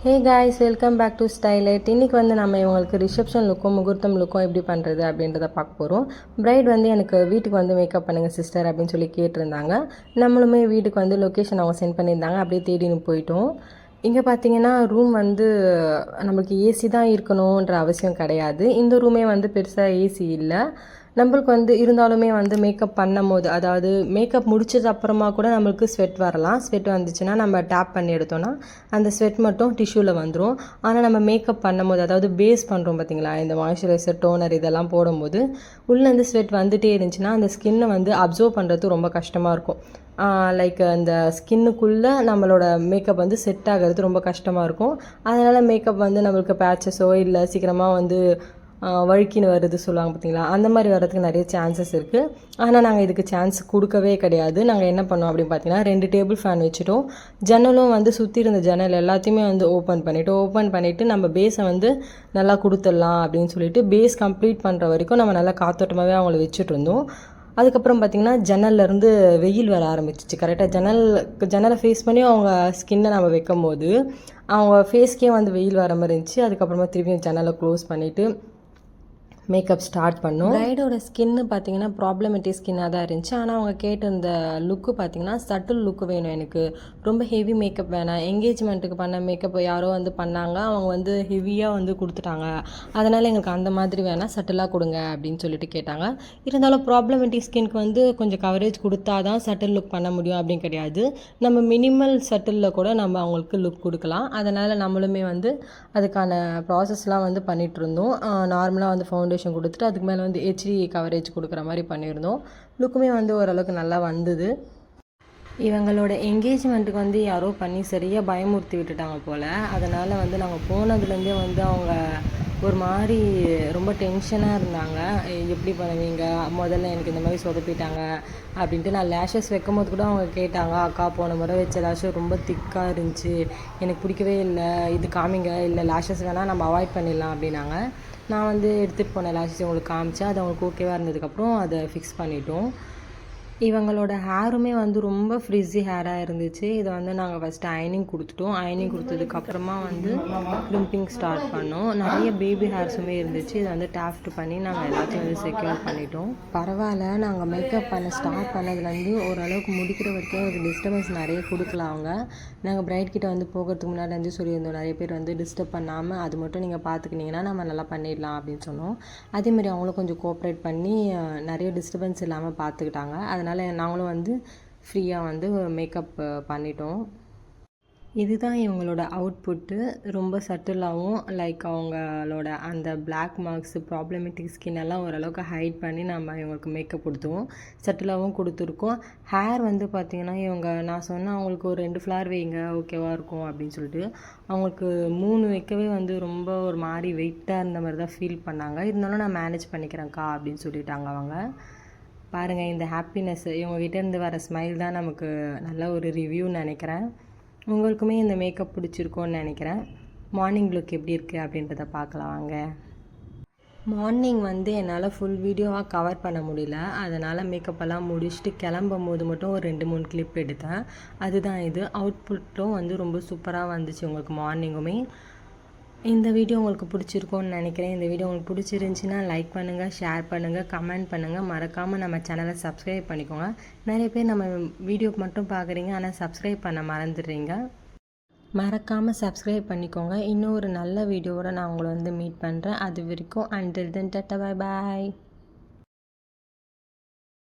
Hey guys, welcome back to Stylight. இன்றைக்கி வந்து நம்ம இவங்களுக்கு ரிசப்ஷன் லுக்கும் முகூர்த்தம் லுக்கும் எப்படி பண்ணுறது அப்படின்றத பார்க்க போகிறோம். பிரைட் வந்து எனக்கு வீட்டுக்கு வந்து மேக்கப் பண்ணுங்கள் சிஸ்டர் அப்படின்னு சொல்லி கேட்டிருந்தாங்க. நம்மளுமே வீட்டுக்கு வந்து லொக்கேஷன் அவங்க சென்ட் பண்ணியிருந்தாங்க. அப்படியே தேடின்னு போயிட்டோம். இங்கே பார்த்தீங்கன்னா ரூம் வந்து நம்மளுக்கு ஏசி தான் இருக்கணுன்ற அவசியம் கிடையாது. இந்த ரூமே வந்து பெருசாக ஏசி இல்லை. நம்மளுக்கு வந்து இருந்தாலுமே வந்து மேக்கப் பண்ணும் போது, அதாவது மேக்கப் முடிச்சது அப்புறமா கூட நம்மளுக்கு ஸ்வெட் வரலாம். ஸ்வெட் வந்துச்சுன்னா நம்ம டேப் பண்ணி எடுத்தோன்னா அந்த ஸ்வெட் மட்டும் டிஷ்யூவில் வந்துடும். ஆனால் நம்ம மேக்கப் பண்ணும்போது, அதாவது பேஸ் பண்ணுறோம் பார்த்தீங்களா, இந்த மாய்ஸ்சரைசர், டோனர் இதெல்லாம் போடும்போது உள்ளேருந்து ஸ்வெட் வந்துகிட்டே இருந்துச்சுன்னா அந்த ஸ்கின்னை வந்து அப்சர்வ் பண்ணுறது ரொம்ப கஷ்டமாக இருக்கும். லைக் அந்த ஸ்கின்னுக்குள்ளே நம்மளோட மேக்கப் வந்து செட் ஆகிறது ரொம்ப கஷ்டமாக இருக்கும். அதனால் மேக்கப் வந்து நம்மளுக்கு பேச்சஸோ இல்லை சீக்கிரமாக வந்து வழுக்கின்னு வருது சொல்லுவாங்க பார்த்தீங்களா, அந்த மாதிரி வர்றதுக்கு நிறைய சான்சஸ் இருக்குது. ஆனால் நாங்கள் இதுக்கு சான்ஸ் கொடுக்கவே கிடையாது. நாங்கள் என்ன பண்ணோம் அப்படின்னு பார்த்தீங்கன்னா 2 டேபிள் ஃபேன் வச்சுட்டோம். ஜன்னலும் வந்து சுற்றி இருந்த ஜன்னல் எல்லாத்தையுமே வந்து ஓப்பன் பண்ணிவிட்டு நம்ம பேஸை வந்து நல்லா கொடுத்துடலாம் அப்படின்னு சொல்லிட்டு பேஸ் கம்ப்ளீட் பண்ணுற வரைக்கும் நம்ம நல்லா காத்தோட்டமாகவே அவங்கள வச்சுட்டு இருந்தோம். அதுக்கப்புறம் பார்த்திங்கன்னா ஜன்னல்லேருந்து வெயில் வர ஆரம்பிச்சிச்சு. கரெக்டாக ஜன்னலை ஃபேஸ் பண்ணி அவங்க ஸ்கின்னை நம்ம வைக்கும் போது அவங்க ஃபேஸ்க்கே வந்து வெயில் வர மாதிரி இருந்துச்சு. அதுக்கப்புறமா திரும்பியும் ஜன்னலை க்ளோஸ் பண்ணிவிட்டு மேக்கப் ஸ்டார்ட் பண்ணோம். பிரைடோட ஸ்கின்னு பார்த்தீங்கன்னா ப்ராப்ளமேட்டிக் ஸ்கின்னாக தான் இருந்துச்சு. ஆனால் அவங்க கேட்டிருந்த லுக்கு பார்த்தீங்கன்னா சட்டில் லுக்கு வேணும், எனக்கு ரொம்ப ஹெவி மேக்கப் வேணாம். என்கேஜ்மெண்ட்டுக்கு பண்ண மேக்கப் யாரோ வந்து பண்ணாங்க, அவங்க வந்து ஹெவியாக வந்து கொடுத்துட்டாங்க. அதனால் எங்களுக்கு அந்த மாதிரி வேணாம், சட்டிலாக கொடுங்க அப்படின்னு சொல்லிட்டு கேட்டாங்க. இருந்தாலும் ப்ராப்ளமேட்டிக் ஸ்கின்க்கு வந்து கொஞ்சம் கவரேஜ் கொடுத்தா தான் சட்டில் லுக் பண்ண முடியும் அப்படின்னு கிடையாது. நம்ம மினிமல் சட்டிலில் கூட நம்ம அவங்களுக்கு லுக் கொடுக்கலாம். அதனால் நம்மளுமே வந்து அதுக்கான ப்ராசஸ்லாம் வந்து பண்ணிகிட்டு இருந்தோம். நார்மலாக வந்து ஃபவுண்டேஷன் கொடுத்துட்டு அதுக்கு மேலே வந்து ஹெச்டி கவரேஜ் கொடுக்குற மாதிரி பண்ணியிருந்தோம். லுக்குமே வந்து ஓரளவுக்கு நல்லா வந்தது. இவங்களோட என்கேஜ்மெண்ட்டுக்கு வந்து யாரோ பண்ணி சரியாக பயமுறுத்தி விட்டுட்டாங்க போல். அதனால் வந்து நாங்கள் போனதுலேருந்தே வந்து அவங்க ஒரு மாதிரி ரொம்ப டென்ஷனாக இருந்தாங்க. எப்படி பண்ணுவீங்க, முதல்ல எனக்கு இந்த மாதிரி சொதப்பிட்டாங்க அப்படின்ட்டு. நான் லேஷஸ் வைக்கும் போது கூட அவங்க கேட்டாங்க, அக்கா போன முறை வச்ச லேஷஸ் ரொம்ப திக்காக இருந்துச்சு, எனக்கு பிடிக்கவே இல்லை, இது காமிங்க, இல்லை லேஷஸ் வேணால் நம்ம அவாய்ட் பண்ணிடலாம் அப்படின்னாங்க. நான் வந்து எடுத்துகிட்டு போன லேஷஸ் உங்களுக்கு காமிச்சேன். அது அவங்களுக்கு ஓகேவாக இருந்ததுக்கப்புறம் அதை ஃபிக்ஸ் பண்ணிட்டோம். இவங்களோட ஹேருமே வந்து ரொம்ப ஃப்ரிஸி ஹேராக இருந்துச்சு. இதை வந்து நாங்கள் ஃபஸ்ட்டு அயனிங் கொடுத்துட்டோம். அயனிங் கொடுத்ததுக்கப்புறமா வந்து க்ரிம்பிங் ஸ்டார்ட் பண்ணோம். நிறைய பேபி ஹேர்ஸுமே இருந்துச்சு. இதை வந்து டேஃப்ட் பண்ணி நாங்கள் எல்லாத்தையும் வந்து செக்யூர் பண்ணிட்டோம். பரவாயில்ல, நாங்கள் மேக்கப் பண்ண ஸ்டார்ட் பண்ணதுலேருந்து ஓரளவுக்கு முடிக்கிற வரைக்கும் ஒரு டிஸ்டர்பன்ஸ் நிறைய கொடுக்கல அவங்க. நாங்கள் பிரைட் கிட்ட வந்து போகிறதுக்கு முன்னாடி வந்து சொல்லியிருந்தோம், நிறைய பேர் வந்து டிஸ்டர்ப் பண்ணாமல் அது மட்டும் நீங்கள் பார்த்துக்கிட்டிங்கன்னா நம்ம நல்லா பண்ணிடலாம் அப்படின்னு சொன்னோம். அதேமாதிரி அவங்களும் கொஞ்சம் கோஆப்ரேட் பண்ணி நிறைய டிஸ்டர்பன்ஸ் இல்லாமல் பார்த்துக்கிட்டாங்க. அதனால் நாங்களும் வந்து ஃப்ரீயாக வந்து மேக்கப் பண்ணிட்டோம். இதுதான் இவங்களோட அவுட்புட்டு. ரொம்ப சட்டிலாகவும் லைக் அவங்களோட அந்த பிளாக் மார்க்ஸு, ப்ராப்ளமேட்டிக் ஸ்கின் எல்லாம் ஓரளவுக்கு ஹைட் பண்ணி நம்ம இவங்களுக்கு மேக்கப் கொடுத்துவோம். சட்டிலாகவும் கொடுத்துருக்கோம். ஹேர் வந்து பார்த்திங்கன்னா நான் சொன்னேன் அவங்களுக்கு ஒரு 2 ஃப்ளார் வைங்க ஓகேவாக இருக்கும் அப்படின்னு சொல்லிட்டு. அவங்களுக்கு 3 வைக்கவே வந்து ரொம்ப ஒரு மாதிரி வெயிட்டாக இருந்த மாதிரி தான் ஃபீல் பண்ணாங்க. இருந்தாலும் நான் மேனேஜ் பண்ணிக்கிறேன்க்கா அப்படின்னு சொல்லிட்டாங்க அவங்க. பாருங்கள், இந்த ஹாப்பினஸ், இவங்ககிட்ட இருந்து வர ஸ்மைல் தான் நமக்கு நல்ல ஒரு ரிவ்யூன்னு நினைக்கிறேன். உங்களுக்குமே இந்த மேக்கப் பிடிச்சிருக்கோன்னு நினைக்கிறேன். மார்னிங் லுக் எப்படி இருக்குது அப்படின்றத பார்க்கலாம் வாங்க. மார்னிங் வந்து என்னால் ஃபுல் வீடியோவாக கவர் பண்ண முடியல. அதனால் மேக்கப்பெல்லாம் முடிச்சுட்டு கிளம்பும் போது மட்டும் ஒரு 2-3 கிளிப் எடுத்தேன். அதுதான் இது. அவுட்புட்டும் வந்து ரொம்ப சூப்பராக வந்துச்சு உங்களுக்கு மார்னிங்குமே. இந்த வீடியோ உங்களுக்கு பிடிச்சிருக்கோன்னு நினைக்கிறேன். இந்த வீடியோ உங்களுக்கு பிடிச்சிருந்துச்சின்னா லைக் பண்ணுங்கள், ஷேர் பண்ணுங்கள், கமெண்ட் பண்ணுங்கள். மறக்காமல் நம்ம சேனலை சப்ஸ்கிரைப் பண்ணிக்கோங்க. நிறைய பேர் நம்ம வீடியோ மட்டும் பார்க்குறீங்க, ஆனால் சப்ஸ்கிரைப் பண்ண மறந்துடுறீங்க. மறக்காமல் சப்ஸ்கிரைப் பண்ணிக்கோங்க. இன்னும் ஒரு நல்ல வீடியோவோட நான் உங்களை வந்து மீட் பண்ணுறேன். அது வரைக்கும் until then tata, bye bye.